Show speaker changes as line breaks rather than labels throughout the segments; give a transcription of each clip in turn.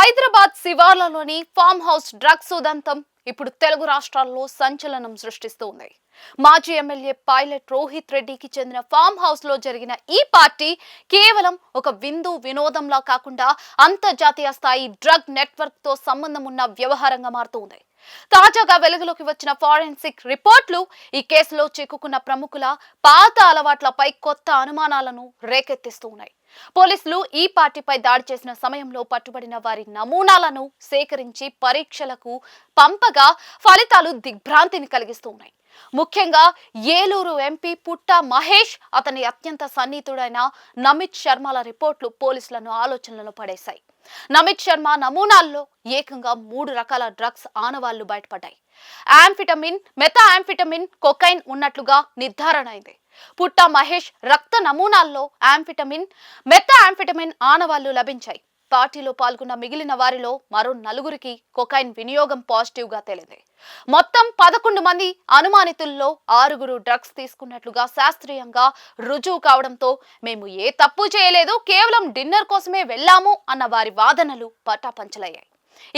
Hyderabad శివార్లలోని farm house drugs ఉదంతం ఇప్పుడు తెలుగు రాష్ట్రాల్లో సంచలనం సృష్టిస్తోంది. మాజీ ఎమ్మెల్యే పైలట్ రోహిత్ రెడ్డికి చెందిన ఫామ్ హౌస్ లో జరిగిన ఈ పార్టీ కేవలం ఒక విందు వినోదంలా కాకుండా అంతర్జాతీయ స్థాయి డ్రగ్ నెట్వర్క్ తో సంబంధం ఉన్న వ్యవహారంగా మారుతోంది. తాజాగా వెలుగులోకి వచ్చిన ఫారెన్సిక్ రిపోర్ట్లు ఈ కేసులో చిక్కుకున్న ప్రముఖుల పాత అలవాట్లపై కొత్త అనుమానాలను రేకెత్తిస్తున్నాయి. పోలీసులు ఈ పార్టీపై దాడి చేసిన సమయంలో పట్టుబడిన వారి నమూనాలను సేకరించి పరీక్షలకు పంపగా ఫలితాలు దిగ్భ్రాంతిని కలిగిస్తున్నాయి. ముఖ్యంగా ఏలూరు ఎంపీ పుట్ట మహేష్, అతని అత్యంత సన్నిహితుడైన నమిత్ శర్మల రిపోర్ట్లు పోలీసులను ఆలోచనలో పడేశాయి. నమిత్ శర్మ నమూనాల్లో ఏకంగా 3 రకాల డ్రగ్స్ ఆనవాళ్లు బయటపడ్డాయి. యాంఫిటమిన్, మెథాయాంఫిటమిన్, కొకైన్ ఉన్నట్లుగా నిర్ధారణ అయింది. పుట్ట మహేష్ రక్త నమూనాల్లో యాంఫిటమిన్, మెథాయాంఫిటమిన్ ఆనవాళ్లు లభించాయి. పార్టీలో పాల్గొన్న మిగిలిన వారిలో మరో 4గురికి కొకైన్ వినియోగం పాజిటివ్ గా తేలింది. మొత్తం 11 మంది అనుమానితుల్లో 6గురు డ్రగ్స్ తీసుకున్నట్లుగా శాస్త్రీయంగా రుజువు కావడంతో మేము ఏ తప్పు చేయలేదు, కేవలం డిన్నర్ కోసమే వెళ్లాము అన్న వారి వాదనలు పటాపంచలయ్యాయి.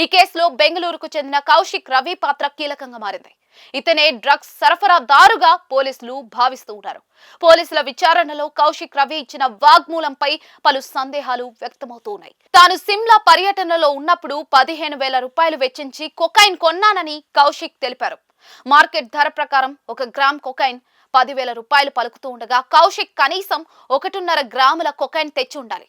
ఈ కేసులో బెంగళూరుకు చెందిన కౌశిక్ రవి పాత్ర కీలకంగా మారింది. ఇతనే డ్రగ్స్ సరఫరాదారుగా పోలీసులు భావిస్తూ ఉన్నారు. పోలీసుల విచారణలో కౌశిక్ రవి ఇచ్చిన వాగ్మూలంపై పలు సందేహాలు వ్యక్తమవుతున్నాయి. తాను సిమ్లా పర్యటనలో ఉన్నప్పుడు 15,000 రూపాయలు వెచ్చించి కొకైన్ కొన్నానని కౌశిక్ తెలిపారు. మార్కెట్ ధర ప్రకారం 1 గ్రామ్ కొకైన్ 10,000 రూపాయలు పలుకుతూ ఉండగా కౌశిక్ కనీసం 1.5 గ్రాముల కొకైన్ తెచ్చి ఉండాలి.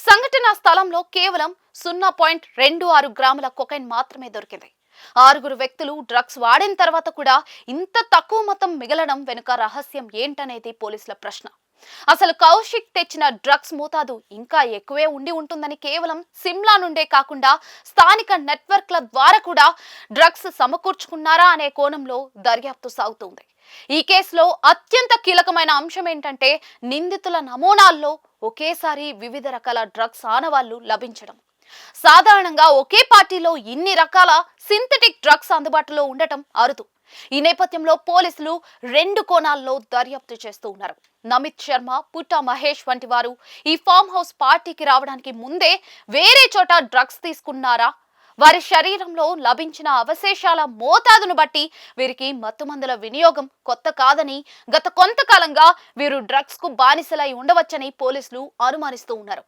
సంఘటన స్థలంలో కేవలం 0.26 గ్రాముల కొకైన్ మాత్రమే దొరికింది. 6గురు వ్యక్తులు డ్రగ్స్ వాడిన తర్వాత కూడా ఇంత తక్కువ మొత్తం మిగలడం వెనుక రహస్యం ఏంటనేది పోలీసుల ప్రశ్న. అసలు కౌశిక్ తెచ్చిన డ్రగ్స్ మోతాదు ఇంకా ఎక్కువే ఉండి ఉంటుందని, కేవలం సిమ్లా నుండే కాకుండా స్థానిక నెట్వర్క్ల ద్వారా కూడా డ్రగ్స్ సమకూర్చుకున్నారా అనే కోణంలో దర్యాప్తు సాగుతోంది. ఈ కేసులో అత్యంత కీలకమైన అంశం ఏంటంటే నిందితుల నమూనాల్లో ఒకేసారి వివిధ రకాల డ్రగ్స్ ఆనవాళ్లు లభించడం. సాధారణంగా ఒకే పార్టీలో ఇన్ని రకాల సింథటిక్ డ్రగ్స్ అందుబాటులో ఉండటం అరుదు. ఈ నేపథ్యంలో పోలీసులు 2 కోణాల్లో దర్యాప్తు చేస్తూ ఉన్నారు. నమిత్ శర్మ, పుట్ట మహేష్ వంటి వారు ఈ ఫామ్ హౌస్ పార్టీకి రావడానికి ముందే వేరే చోట డ్రగ్స్ తీసుకున్నారా? వారి శరీరంలో లభించిన అవశేషాల మోతాదును బట్టి వీరికి మత్తుమందుల వినియోగం కొత్త కాదని, గత కొంతకాలంగా వీరు డ్రగ్స్ కు బానిసలై ఉండవచ్చని పోలీసులు అనుమానిస్తూ ఉన్నారు.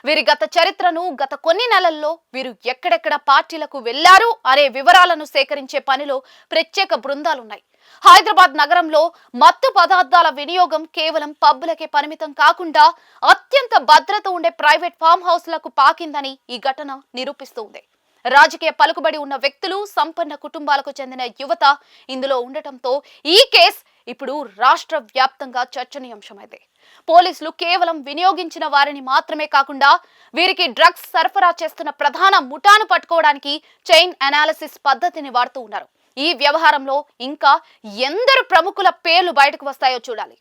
వీరి గత చరిత్రను, గత కొన్ని నెలల్లో వీరు ఎక్కడెక్కడ పార్టీలకు వెళ్లారు అనే వివరాలను సేకరించే పనిలో ప్రత్యేక బృందాలున్నాయి. హైదరాబాద్ నగరంలో మత్తు పదార్థాల వినియోగం కేవలం పబ్బులకే పరిమితం కాకుండా అత్యంత భద్రత ఉండే ప్రైవేట్ ఫామ్ హౌస్లకు పాకిందని ఈ ఘటన నిరూపిస్తుంది. రాజకీయ పలుకుబడి ఉన్న వ్యక్తులు, సంపన్న కుటుంబాలకు చెందిన యువత ఇందులో ఉండటంతో ఈ కేసు ఇప్పుడు రాష్ట్ర వ్యాప్తంగా చర్చనీయాంశమైంది. పోలీసులు కేవలం వినియోగించిన వారిని మాత్రమే కాకుండా వీరికి డ్రగ్స్ సరఫరా చేస్తున్న ప్రధాన ముఠాను పట్టుకోవడానికి చైన్ అనాలిసిస్ పద్ధతిని వాడుతూ ఉన్నారు. ఈ వ్యవహారంలో ఇంకా ఎందరు ప్రముఖుల పేర్లు బయటకు వస్తాయో చూడాలి.